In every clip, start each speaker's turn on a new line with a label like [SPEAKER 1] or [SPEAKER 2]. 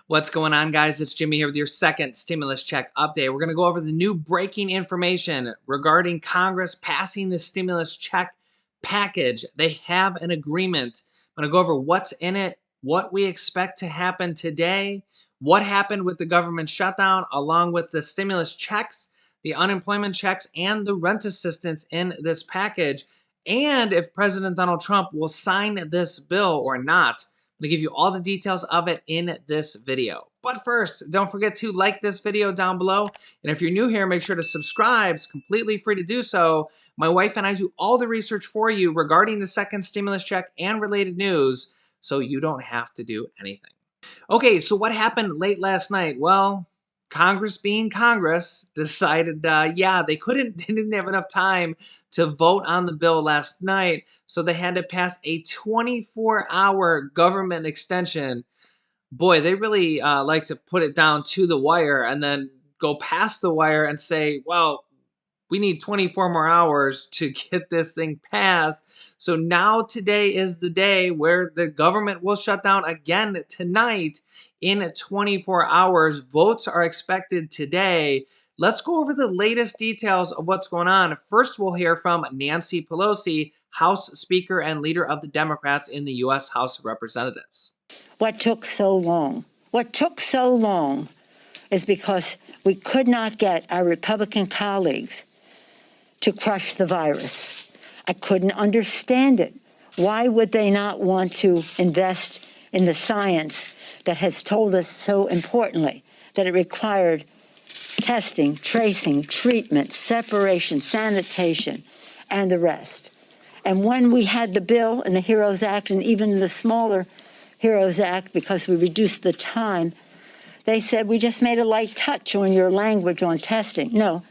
[SPEAKER 1] What's going on, guys? It's Jimmy here with your second stimulus check update. We're going to go over the new breaking information regarding Congress passing the stimulus check package. They have an agreement. I'm going to go over what's in it, what we expect to happen today, what happened with the government shutdown, along with the stimulus checks, the unemployment checks, and the rent assistance in this package, and if President Donald Trump will sign this bill or not. I'm going to give you all the details of it in this video. But first, don't forget to like this video down below. And if you're new here, make sure to subscribe. It's completely free to do so. My wife and I do all the research for you regarding the second stimulus check and related news, so you don't have to do anything. Okay, so what happened late last night? Well, Congress being Congress decided, they didn't have enough time to vote on the bill last night, so they had to pass a 24-hour government extension. Boy, they really like to put it down to the wire and then go past the wire and say, well, we need 24 more hours to get this thing passed. So now today is the day where the government will shut down again tonight in 24 hours. Votes are expected today. Let's go over the latest details of what's going on. First, we'll hear from Nancy Pelosi, House Speaker and leader of the Democrats in the U.S. House of Representatives.
[SPEAKER 2] What took so long? What took so long is because we could not get our Republican colleagues to crush the virus. I couldn't understand it. Why would they not want to invest in the science that has told us so importantly that it required testing, tracing, treatment, separation, sanitation, and the rest? And when we had the bill and the HEROES Act and even the smaller HEROES Act, because we reduced the time, they said, we just made a light touch on your language on testing. No,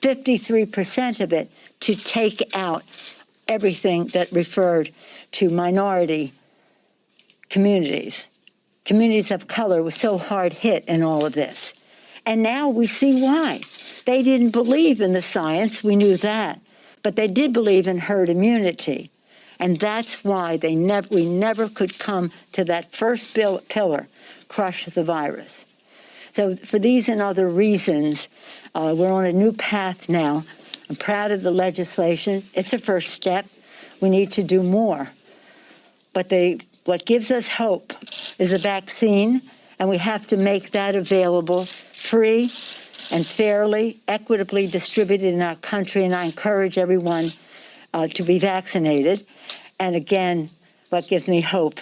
[SPEAKER 2] 53% of it to take out everything that referred to minority communities. Communities of color was so hard hit in all of this. And now we see why. They didn't believe in the science, we knew that, but they did believe in herd immunity. And that's why we never could come to that first pillar, crush the virus. So for these and other reasons, we're on a new path now. I'm proud of the legislation. It's a first step. We need to do more. But what gives us hope is a vaccine, and we have to make that available free and fairly, equitably distributed in our country, and I encourage everyone to be vaccinated. And again, what gives me hope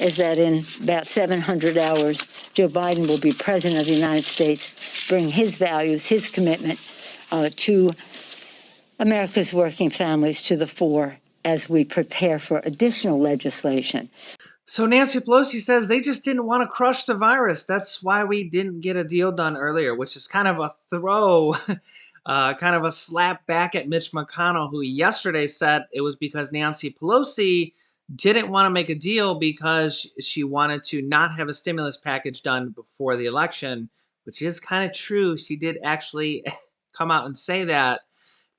[SPEAKER 2] is that in about 700 hours, Joe Biden will be president of the United States, bring his values, his commitment to America's working families to the fore as we prepare for additional legislation.
[SPEAKER 1] So Nancy Pelosi says they just didn't want to crush the virus. That's why we didn't get a deal done earlier, which is kind of a throw, kind of a slap back at Mitch McConnell, who yesterday said it was because Nancy Pelosi didn't want to make a deal because she wanted to not have a stimulus package done before the election, which is kind of true. She did actually come out and say that.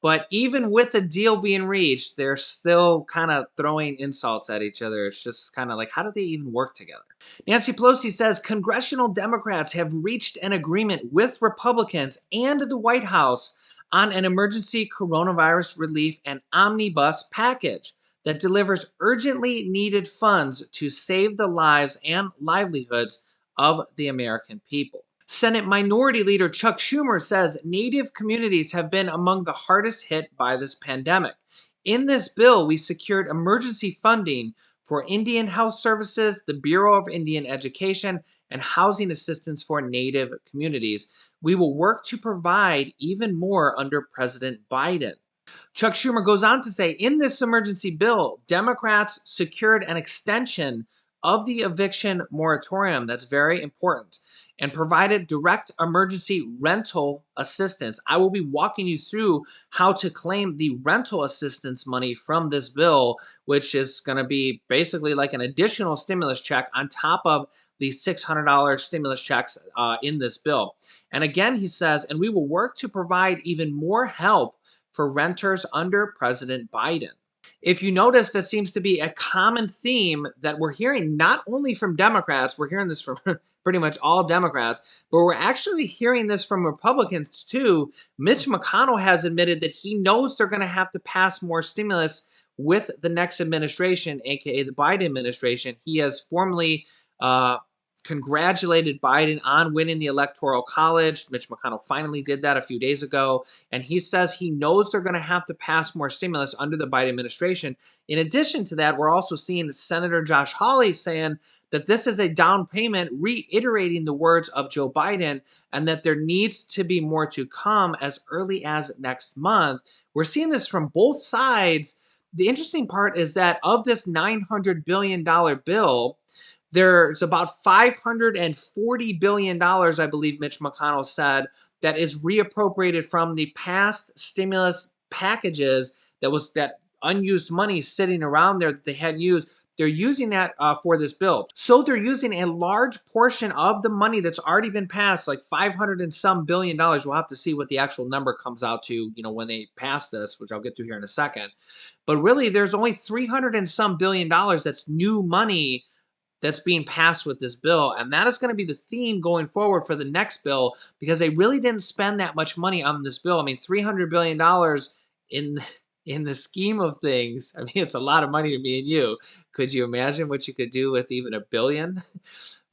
[SPEAKER 1] But even with a deal being reached, they're still kind of throwing insults at each other. It's just kind of like, how do they even work together? Nancy Pelosi says congressional Democrats have reached an agreement with Republicans and the White House on an emergency coronavirus relief and omnibus package that delivers urgently needed funds to save the lives and livelihoods of the American people. Senate Minority Leader Chuck Schumer says Native communities have been among the hardest hit by this pandemic. In this bill, we secured emergency funding for Indian Health Services, the Bureau of Indian Education, and housing assistance for Native communities. We will work to provide even more under President Biden. Chuck Schumer goes on to say, in this emergency bill, Democrats secured an extension of the eviction moratorium. That's very important. And provided direct emergency rental assistance. I will be walking you through how to claim the rental assistance money from this bill, which is going to be basically like an additional stimulus check on top of the $600 stimulus checks in this bill. And again, he says, and we will work to provide even more help for renters under President Biden. If you notice, that seems to be a common theme that we're hearing not only from Democrats, we're hearing this from pretty much all Democrats, but we're actually hearing this from Republicans too. Mitch McConnell has admitted that he knows they're going to have to pass more stimulus with the next administration, aka the Biden administration. He has formally uh, congratulated Biden on winning the Electoral College. Mitch McConnell finally did that a few days ago. And he says he knows they're going to have to pass more stimulus under the Biden administration. In addition to that, we're also seeing Senator Josh Hawley saying that this is a down payment, reiterating the words of Joe Biden, and that there needs to be more to come as early as next month. We're seeing this from both sides. The interesting part is that of this $900 billion bill, there's about $540 billion, I believe Mitch McConnell said, that is reappropriated from the past stimulus packages that unused money sitting around there that they hadn't used. They're using that for this bill. So they're using a large portion of the money that's already been passed, like 500 and some billion dollars. We'll have to see what the actual number comes out to, when they pass this, which I'll get to here in a second. But really, there's only 300 and some billion dollars that's new money that's being passed with this bill. And that is going to be the theme going forward for the next bill, because they really didn't spend that much money on this bill. I mean, $300 billion in in the scheme of things, I mean, it's a lot of money to me and you. Could you imagine what you could do with even a billion?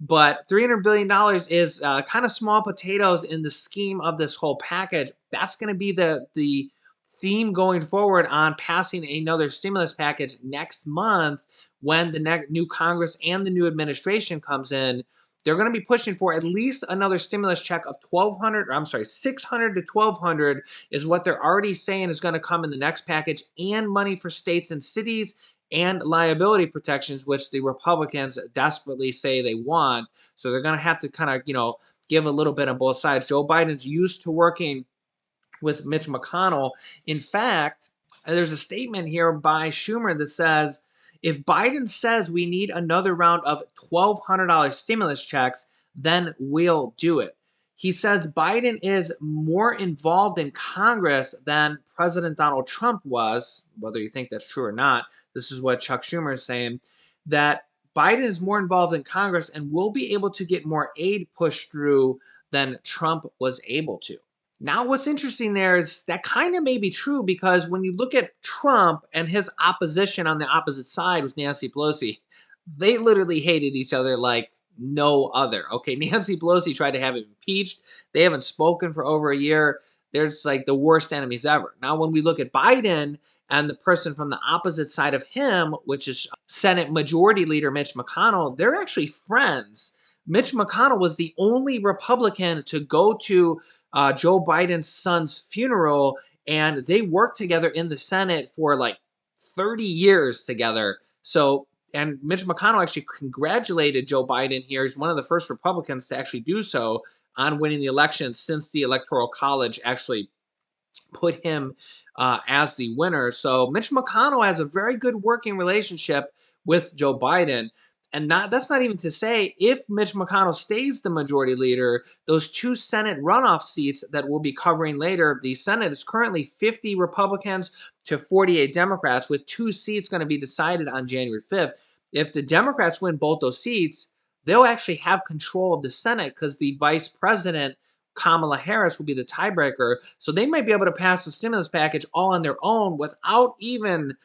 [SPEAKER 1] But $300 billion is kind of small potatoes in the scheme of this whole package. That's going to be the theme going forward on passing another stimulus package next month when the new Congress and the new administration comes in. They're going to be pushing for at least another stimulus check of 1,200, or I'm sorry, 600 to 1,200 is what they're already saying is going to come in the next package, and money for states and cities and liability protections, which the Republicans desperately say they want. So they're going to have to kind of, give a little bit on both sides. Joe Biden's used to working with Mitch McConnell. In fact, there's a statement here by Schumer that says, if Biden says we need another round of $1,200 stimulus checks, then we'll do it. He says Biden is more involved in Congress than President Donald Trump was, whether you think that's true or not. This is what Chuck Schumer is saying, that Biden is more involved in Congress and will be able to get more aid pushed through than Trump was able to. Now, what's interesting there is that kind of may be true, because when you look at Trump and his opposition on the opposite side with Nancy Pelosi, they literally hated each other like no other. Okay, Nancy Pelosi tried to have him impeached. They haven't spoken for over a year. They're just like the worst enemies ever. Now, when we look at Biden and the person from the opposite side of him, which is Senate Majority Leader Mitch McConnell, they're actually friends. Mitch McConnell was the only Republican to go to Joe Biden's son's funeral, and they worked together in the Senate for like 30 years together. So, and Mitch McConnell actually congratulated Joe Biden here. He's one of the first Republicans to actually do so on winning the election since the Electoral College actually put him as the winner. So Mitch McConnell has a very good working relationship with Joe Biden. And that's not even to say, if Mitch McConnell stays the majority leader, those two Senate runoff seats that we'll be covering later, the Senate is currently 50 Republicans to 48 Democrats, with two seats going to be decided on January 5th. If the Democrats win both those seats, they'll actually have control of the Senate, because the vice president, Kamala Harris, will be the tiebreaker. So they might be able to pass the stimulus package all on their own without even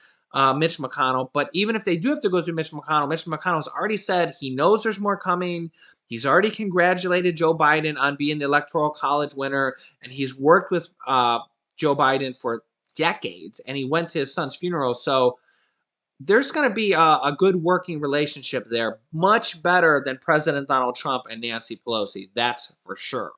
[SPEAKER 1] Mitch McConnell. But even if they do have to go through Mitch McConnell's already said he knows there's more coming. He's already congratulated Joe Biden on being the Electoral College winner, and he's worked with Joe Biden for decades, and he went to his son's funeral. So there's going to be a good working relationship there, much better than President Donald Trump and Nancy Pelosi. That's for sure.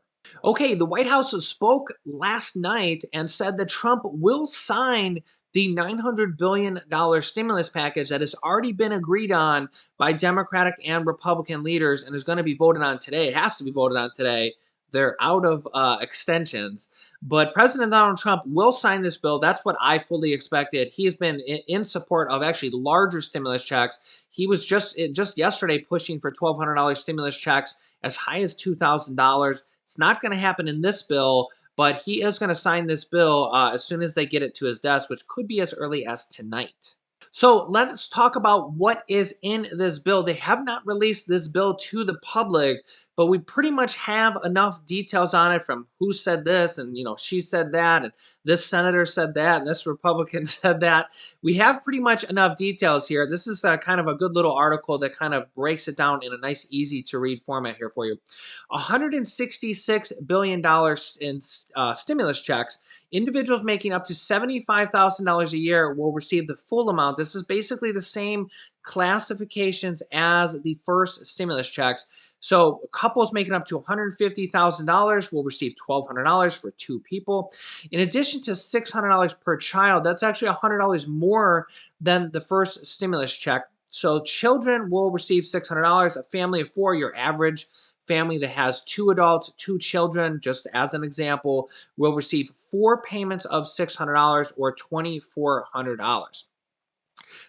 [SPEAKER 1] Okay, the White House spoke last night and said that Trump will sign the $900 billion stimulus package that has already been agreed on by Democratic and Republican leaders and is going to be voted on today. It has to be voted on today. They're out of extensions. But President Donald Trump will sign this bill. That's what I fully expected. He's been in support of actually larger stimulus checks. He was just yesterday pushing for $1,200 stimulus checks as high as $2,000. It's not going to happen in this bill, but he is going to sign this bill as soon as they get it to his desk, which could be as early as tonight. So let's talk about what is in this bill. They have not released this bill to the public, but we pretty much have enough details on it from who said this and she said that and this senator said that and this Republican said that. We have pretty much enough details here. This is kind of a good little article that kind of breaks it down in a nice, easy to read format here for you. $166 billion in stimulus checks. Individuals making up to $75,000 a year will receive the full amount. This is basically the same classifications as the first stimulus checks. So couples making up to $150,000 will receive $1,200 for two people. In addition to $600 per child, that's actually $100 more than the first stimulus check. So children will receive $600. A family of four, your average family that has two adults, two children, just as an example, will receive four payments of $600 or $2,400.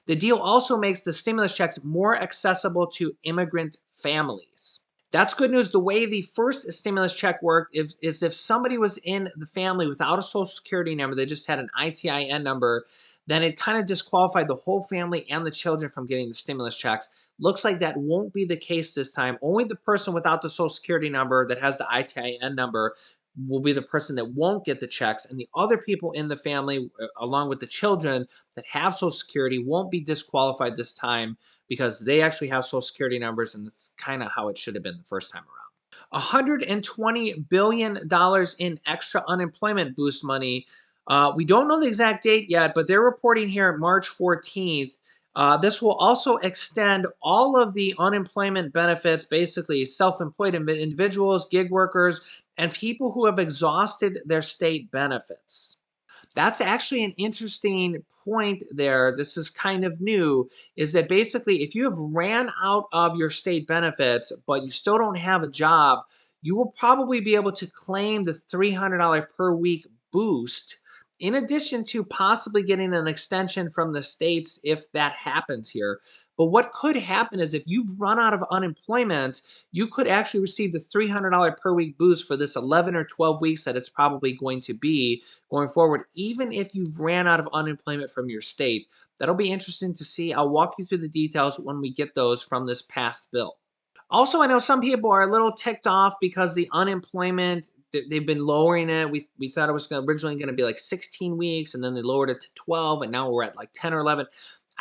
[SPEAKER 1] The deal also makes the stimulus checks more accessible to immigrant families. That's good news. The way the first stimulus check worked is if somebody was in the family without a social security number, they just had an ITIN number, then it kind of disqualified the whole family and the children from getting the stimulus checks. Looks like that won't be the case this time. Only the person without the social security number that has the ITIN number will be the person that won't get the checks, and the other people in the family, along with the children that have social security, won't be disqualified this time because they actually have social security numbers, and that's kind of how it should have been the first time around. $120 billion in extra unemployment boost money. We don't know the exact date yet, but they're reporting here March 14th. This will also extend all of the unemployment benefits, basically self-employed individuals, gig workers, and people who have exhausted their state benefits. That's actually an interesting point there. This is kind of new, is that basically if you have ran out of your state benefits, but you still don't have a job, you will probably be able to claim the $300 per week boost, in addition to possibly getting an extension from the states if that happens here. But what could happen is if you've run out of unemployment, you could actually receive the $300 per week boost for this 11 or 12 weeks that it's probably going to be going forward, even if you've ran out of unemployment from your state. That'll be interesting to see. I'll walk you through the details when we get those from this past bill. Also, I know some people are a little ticked off because the unemployment, they've been lowering it. We thought it was originally going to be like 16 weeks, and then they lowered it to 12, and now we're at like 10 or 11.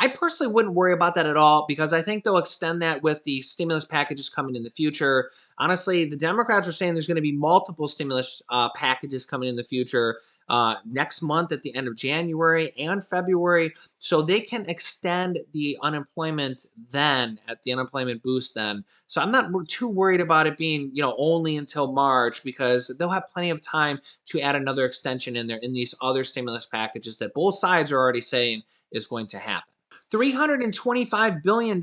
[SPEAKER 1] I personally wouldn't worry about that at all because I think they'll extend that with the stimulus packages coming in the future. Honestly, the Democrats are saying there's going to be multiple stimulus packages coming in the future next month at the end of January and February. So they can extend the unemployment then, at the unemployment boost then. So I'm not too worried about it being, only until March, because they'll have plenty of time to add another extension in there in these other stimulus packages that both sides are already saying is going to happen. $325 billion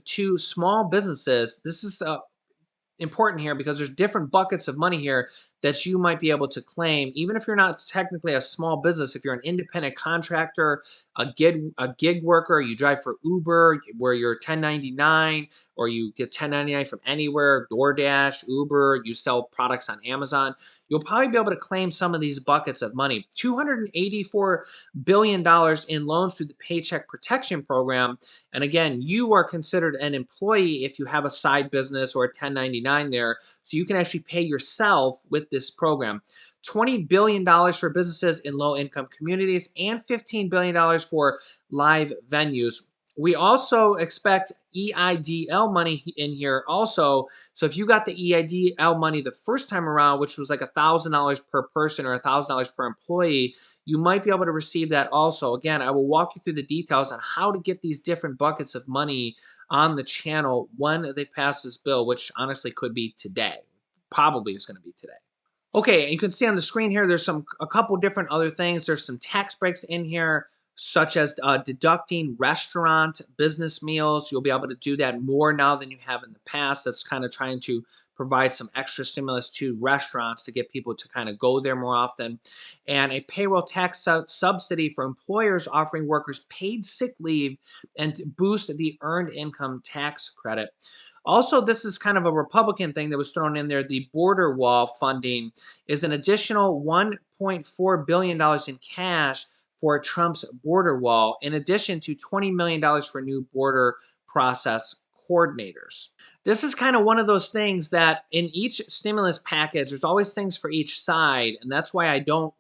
[SPEAKER 1] to small businesses. This is important here because there's different buckets of money here that you might be able to claim, even if you're not technically a small business. If you're an independent contractor, a gig worker, you drive for Uber where you're 1099, or you get 1099 from anywhere, DoorDash, Uber, you sell products on Amazon, you'll probably be able to claim some of these buckets of money. $284 billion in loans through the Paycheck Protection Program. And again, you are considered an employee if you have a side business or a 1099 there. So you can actually pay yourself with this program. $20 billion for businesses in low-income communities and $15 billion for live venues. We also expect EIDL money in here also. So if you got the EIDL money the first time around, which was like $1,000 per person or $1,000 per employee, you might be able to receive that also. Again, I will walk you through the details on how to get these different buckets of money on the channel when they pass this bill, which honestly could be today. Probably is going to be today. Okay, you can see on the screen here, there's a couple different other things. There's some tax breaks in here, such as deducting restaurant business meals. You'll be able to do that more now than you have in the past. That's kind of trying to provide some extra stimulus to restaurants to get people to kind of go there more often. And a payroll tax subsidy for employers offering workers paid sick leave and boost the earned income tax credit. Also, this is kind of a Republican thing that was thrown in there. The border wall funding is an additional $1.4 billion in cash for Trump's border wall, in addition to $20 million for new border process coordinators. This is kind of one of those things that in each stimulus package, there's always things for each side. And that's why I don't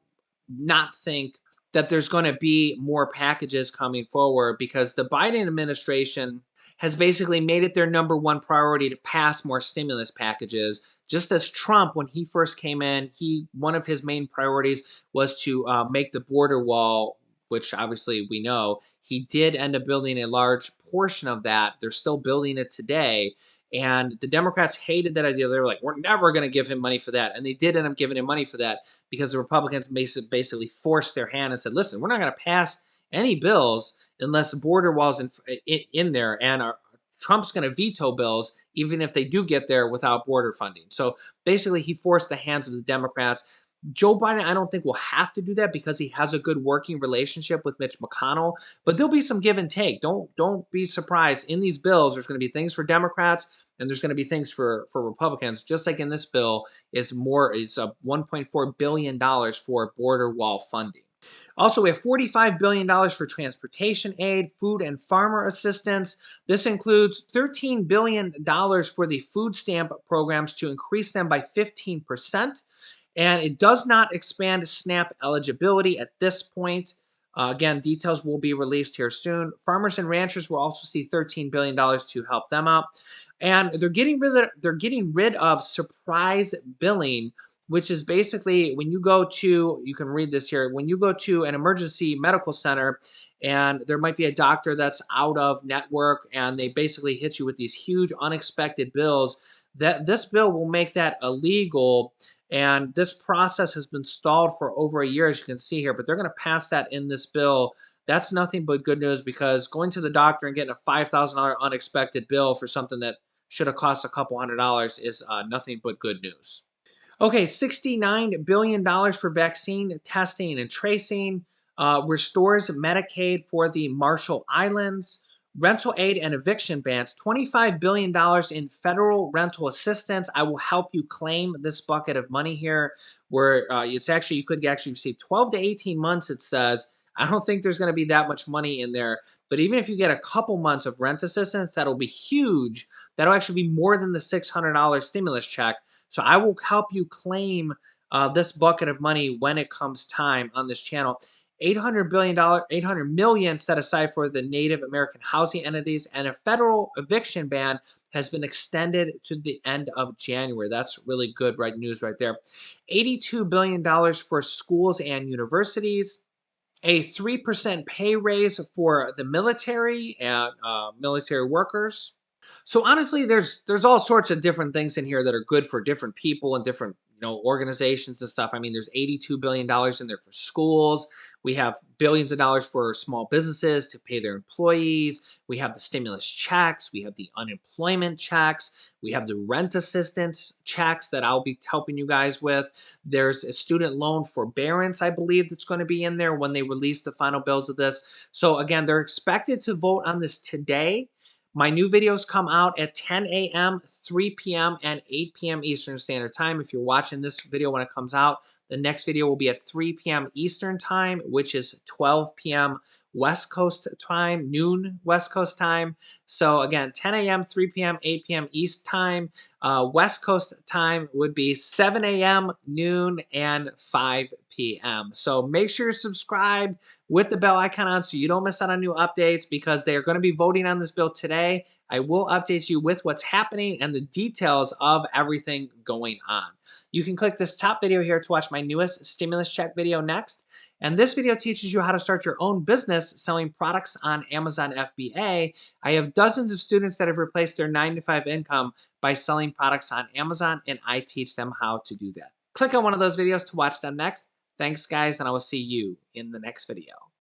[SPEAKER 1] not think that there's going to be more packages coming forward, because the Biden administration has basically made it their number one priority to pass more stimulus packages. Just as Trump, when he first came in, one of his main priorities was to make the border wall, which obviously we know he did end up building a large portion of that. They're still building it today. And the Democrats hated that idea. They were like, we're never going to give him money for that. And they did end up giving him money for that, because the Republicans basically forced their hand and said, listen, we're not going to pass any bills unless the border walls in there. And Trump's going to veto bills even if they do get there without border funding. So basically, he forced the hands of the Democrats. Joe Biden, I don't think will have to do that because he has a good working relationship with Mitch McConnell. But there'll be some give and take. Don't be surprised. In these bills, there's going to be things for Democrats and there's going to be things for Republicans. Just like in this bill, it's a $1.4 billion for border wall funding. Also, we have $45 billion for transportation aid, food and farmer assistance. This includes $13 billion for the food stamp programs to increase them by 15%. And it does not expand SNAP eligibility at this point. Again, details will be released here soon. Farmers and ranchers will also see $13 billion to help them out. And they're getting rid of surprise billing, which is basically when you go to, you can read this here, when you go to an emergency medical center and there might be a doctor that's out of network and they basically hit you with these huge unexpected bills, that this bill will make that illegal. And this process has been stalled for over a year, as you can see here, but they're going to pass that in this bill. That's nothing but good news, because going to the doctor and getting a $5,000 unexpected bill for something that should have cost a couple $100 is nothing but good news. Okay, $69 billion for vaccine testing and tracing, restores Medicaid for the Marshall Islands, rental aid and eviction bans, $25 billion in federal rental assistance. I will help you claim this bucket of money here, where you could actually receive 12 to 18 months, it says. I don't think there's going to be that much money in there, but even if you get a couple months of rent assistance, that'll be huge. That'll actually be more than the $600 stimulus check. So I will help you claim this bucket of money when it comes time on this channel. $800 million set aside for the Native American housing entities, and a federal eviction ban has been extended to the end of January. That's really good news right there. $82 billion for schools and universities. A 3% pay raise for the military and military workers. So honestly, there's all sorts of different things in here that are good for different people and different organizations and stuff. I mean, there's $82 billion in there for schools. We have billions of dollars for small businesses to pay their employees. We have the stimulus checks. We have the unemployment checks. We have the rent assistance checks that I'll be helping you guys with. There's a student loan forbearance, I believe, that's going to be in there when they release the final bills of this. So again, they're expected to vote on this today. My new videos come out at 10 a.m., 3 p.m., and 8 p.m. Eastern Standard Time. If you're watching this video when it comes out, the next video will be at 3 p.m. Eastern Time, which is 12 p.m. West Coast time, noon West Coast time. So again, 10 a.m., 3 p.m., 8 p.m. East time. West Coast time would be 7 a.m., noon, and 5 p.m. So make sure you're subscribed with the bell icon on so you don't miss out on new updates, because they are going to be voting on this bill today. I will update you with what's happening and the details of everything going on. You can click this top video here to watch my newest stimulus check video next. And this video teaches you how to start your own business selling products on Amazon FBA. I have dozens of students that have replaced their 9-to-5 income by selling products on Amazon, and I teach them how to do that. Click on one of those videos to watch them next. Thanks, guys, and I will see you in the next video.